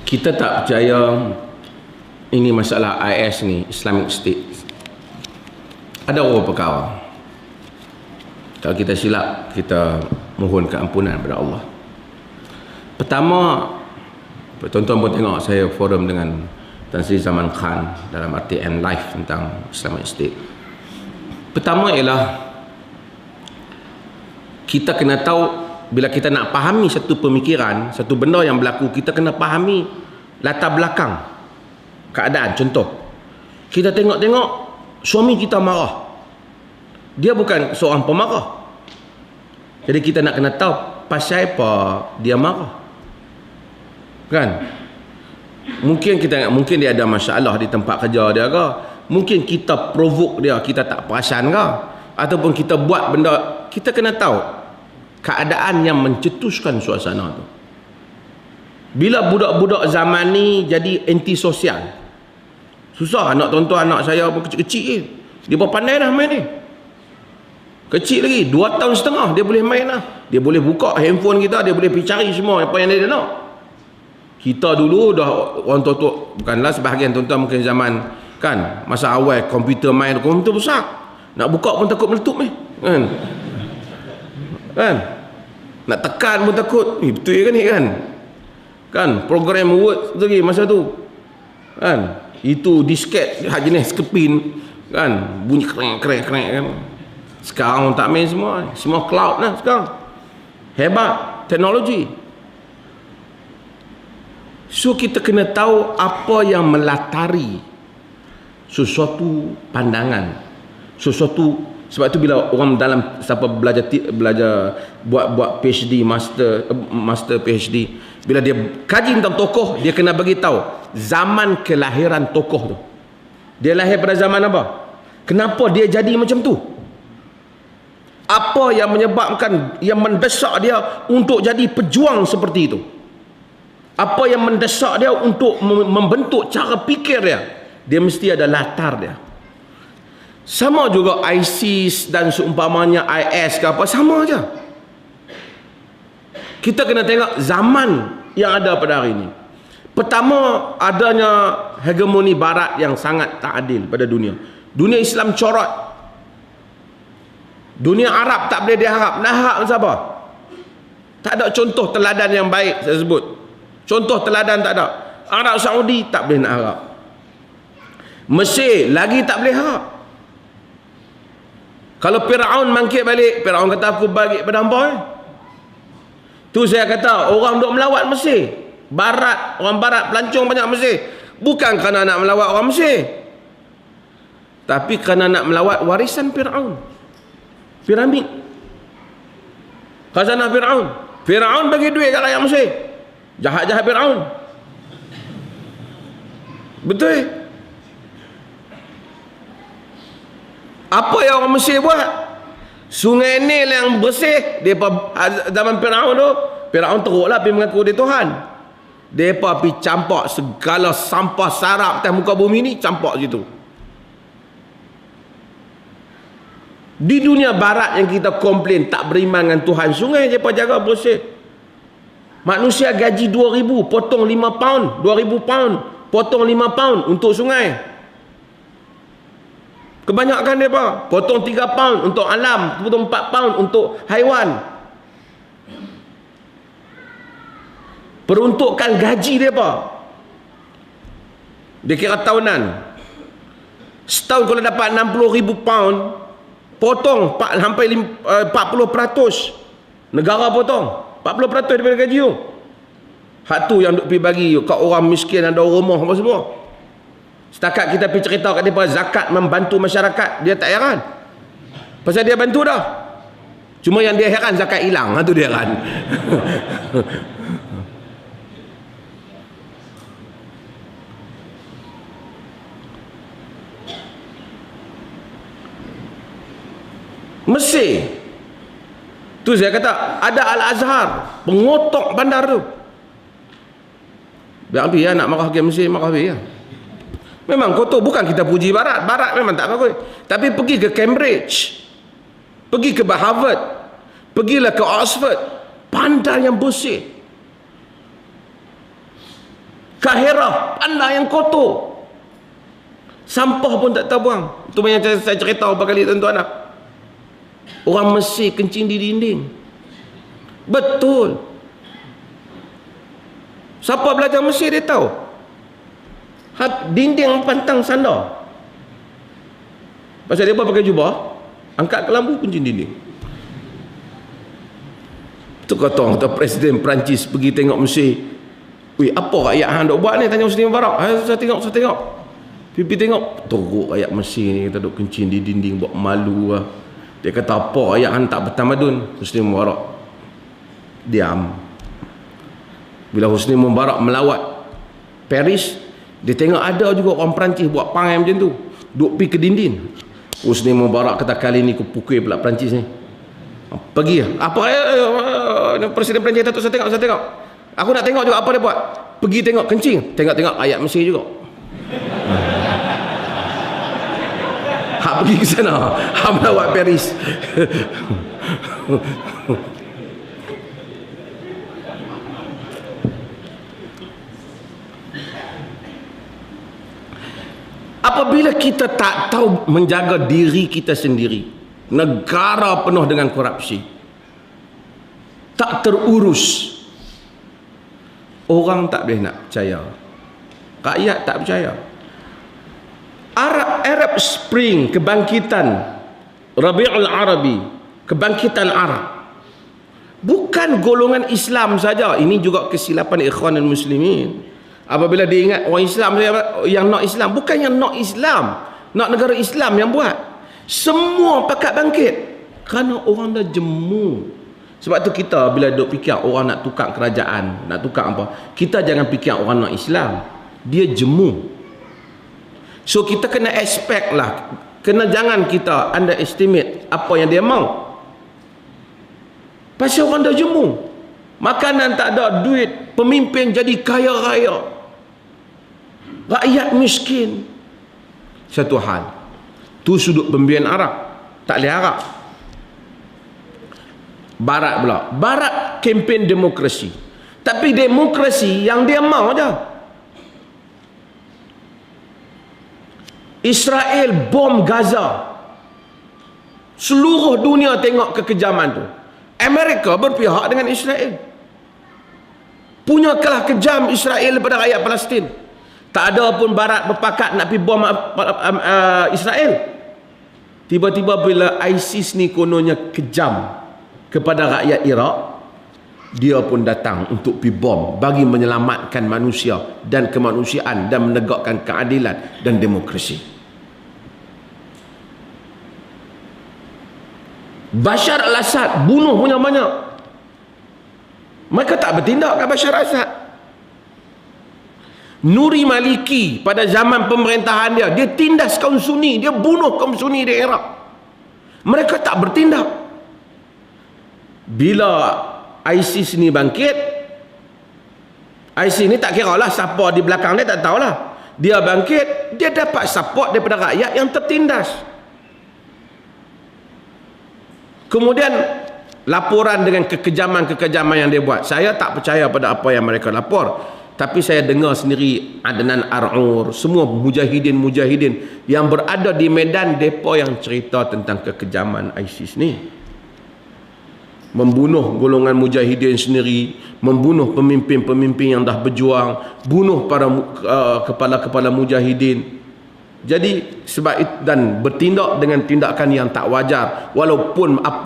Kita tak percaya ini masalah IS ni, Islamic State. Ada beberapa perkara. Kalau kita silap, kita mohon keampunan kepada Allah. Pertama, tuan-tuan pun tengok saya forum dengan Tan Sri Zaman Khan dalam RTN live tentang Islamic State. Pertama ialah kita kena tahu, bila kita nak fahami satu pemikiran, satu benda yang berlaku, kita kena fahami latar belakang keadaan. Contoh, kita tengok-tengok suami kita marah, dia bukan seorang pemarah, jadi kita nak kena tahu pasal apa dia marah, kan? Mungkin dia ada masalah di tempat kerja dia ke, mungkin kita provoke dia, kita tak perasan ke, ataupun kita buat benda. Kita kena tahu keadaan yang mencetuskan suasana tu. Bila budak-budak zaman ni jadi anti-sosial, susah. Anak tuan-tuan, anak saya pun kecil-kecil je, dia pun pandai dah main ni. Kecil lagi, 2 tahun setengah dia boleh main dah. Dia boleh buka handphone kita, dia boleh pergi cari semua apa yang dia nak. Kita dulu dah, orang tua-tua, bukanlah sebahagian tuan-tuan mungkin zaman kan, masa awal komputer main, komputer besar, nak buka pun takut meletup ni, kan? Nak tekan pun takut. Betul ke ni, kan? Program Word tu lagi masa tu, kan? Itu disket jenis kepin, kan? Bunyi krek kan? Sekarang tak main semua cloud lah sekarang. Hebat teknologi. So kita kena tahu apa yang melatari sesuatu pandangan, sesuatu. Sebab tu bila orang dalam siapa belajar buat PhD, master PhD, bila dia kaji tentang tokoh, dia kena bagi tahu zaman kelahiran tokoh tu. Dia lahir pada zaman apa? Kenapa dia jadi macam tu? Apa yang menyebabkan, yang mendesak dia untuk jadi pejuang seperti itu? Apa yang mendesak dia untuk membentuk cara fikir dia? Dia mesti ada latar dia. Sama juga ISIS dan seumpamanya IS ke apa, sama aja. Kita kena tengok zaman yang ada pada hari ini. Pertama, adanya hegemoni barat yang sangat tak adil pada dunia. Dunia Islam corot. Dunia Arab tak boleh diharap. Nak harap siapa? Tak ada contoh teladan yang baik, saya sebut. Contoh teladan tak ada. Arab Saudi tak boleh nak harap. Mesir lagi tak boleh harap. Kalau Firaun bangkit balik, Firaun kata aku bagi pada hangpa. Tu saya kata orang duk melawat Mesir. Barat, orang barat pelancong banyak Mesir. Bukan kerana nak melawat orang Mesir, tapi kerana nak melawat warisan Firaun. Piramid, khazanah Firaun. Firaun bagi duit kat rakyat Mesir. Jahat-jahat Firaun. Betul? Apa yang orang Mesir buat? Sungai Nil yang bersih, depa zaman Firaun tu, Firaun teruklah pergi mengaku dia Tuhan. Depa pergi campak segala sampah sarap atas muka bumi ni, campak situ. Di dunia barat yang kita komplain tak beriman dengan Tuhan, sungai depa jaga bersih. Manusia gaji 2,000, potong 5 pound, 2,000 pound, potong 5 pound untuk sungai. Kebanyakan mereka potong 3 pound untuk alam, potong 4 pound untuk haiwan. Peruntukan gaji mereka, dia kira tahunan. Setahun kalau dapat 60,000 pound, potong sampai 40%. Negara potong 40% daripada gaji tu. Hak tu yang duk pergi bagi kat orang miskin, ada rumah apa semua. Setakat kita pergi cerita kat mereka zakat membantu masyarakat, dia tak heran. Pasal dia bantu dah. Cuma yang dia heran zakat hilang, tu dia heran. Mesir. Tu saya kata, ada Al-Azhar, pengotok bandar tu. Biar habis ya, nak marah ke Mesir, marah habis ya. Memang kotor, bukan kita puji Barat. Barat memang tak bagus. Tapi pergi ke Cambridge, pergi ke Harvard, pergilah ke Oxford, bandar yang bersih. Kahirah, bandar yang kotor. Sampah pun tak tahu buang. Itu yang saya cerita beberapa kali tuan-tuan. Orang Mesir kencing di dinding. Betul. Siapa belajar Mesir dia tahu. Dinding pantang sandar. Pasal dia pakai jubah, angkat ke lampu kencing dinding. Tu kata Presiden Perancis pergi tengok Mesir. Weh, apa rakyat hang dok buat ni? Tanya Husni Mubarak. Saya tengok. Pipi tengok. Teruk rakyat Mesir ni, kita duk kencing di dinding, buat malu lah. Dia kata apa rakyat hang tak bertamadun? Husni Mubarak diam. Bila Husni Mubarak melawat Paris, dia tengok ada juga orang Perancis buat perangai macam tu, duk pergi ke dinding. Husni Mubarak kata kali ni aku pukul pula Perancis ni. Pergi apa Presiden Perancis kata saya tengok. Aku nak tengok juga apa dia buat. Pergi tengok kencing, tengok ayat Mesir juga. Hak pergi ke sana, hak melawat Paris. Apabila kita tak tahu menjaga diri kita sendiri, negara penuh dengan korupsi, tak terurus, orang tak boleh nak percaya, rakyat tak percaya. Arab Spring, kebangkitan Rabi'ul Arabi, kebangkitan Arab, bukan golongan Islam saja. Ini juga kesilapan Ikhwanul Muslimin. Apabila dia ingat orang Islam yang nak Islam, bukan yang nak Islam, nak negara Islam yang buat. Semua pakat bangkit kerana orang dah jemu. Sebab tu kita bila duk fikir orang nak tukar kerajaan, nak tukar apa, kita jangan fikir orang nak Islam, dia jemu. So kita kena expect lah, jangan kita underestimate apa yang dia mau. Pasal orang dah jemu, makanan tak ada, duit, pemimpin jadi kaya raya, rakyat miskin. Satu hal tu sudut pembiayaan Arab, tak boleh harap. Barat pula, Barat kempen demokrasi, tapi demokrasi yang dia mau je. Israel bom Gaza, seluruh dunia tengok kekejaman tu. Amerika berpihak dengan Israel, punya kalah kejam Israel daripada rakyat Palestin. Tak ada pun Barat berpakat nak pergi bom Israel. Tiba-tiba bila ISIS ni kononnya kejam kepada rakyat Iraq, dia pun datang untuk pergi bom bagi menyelamatkan manusia dan kemanusiaan dan menegakkan keadilan dan demokrasi. Bashar al-Assad bunuh punya banyak. Mereka tak bertindak kat Bashar al-Assad. Nuri Maliki pada zaman pemerintahan dia, dia tindas kaum Sunni, dia bunuh kaum Sunni di Iraq. Mereka tak bertindak. Bila ISIS ni bangkit, ISIS ni tak kira lah siapa di belakang dia, tak tahulah. Dia bangkit, dia dapat support daripada rakyat yang tertindas. Kemudian laporan dengan kekejaman-kekejaman yang dia buat, saya tak percaya pada apa yang mereka lapor. Tapi saya dengar sendiri Adnan Ar'ur, semua mujahidin-mujahidin yang berada di medan, mereka yang cerita tentang kekejaman ISIS ni. Membunuh golongan mujahidin sendiri, membunuh pemimpin-pemimpin yang dah berjuang, bunuh para kepala-kepala mujahidin. Jadi sebab itu, dan bertindak dengan tindakan yang tak wajar, walaupun apa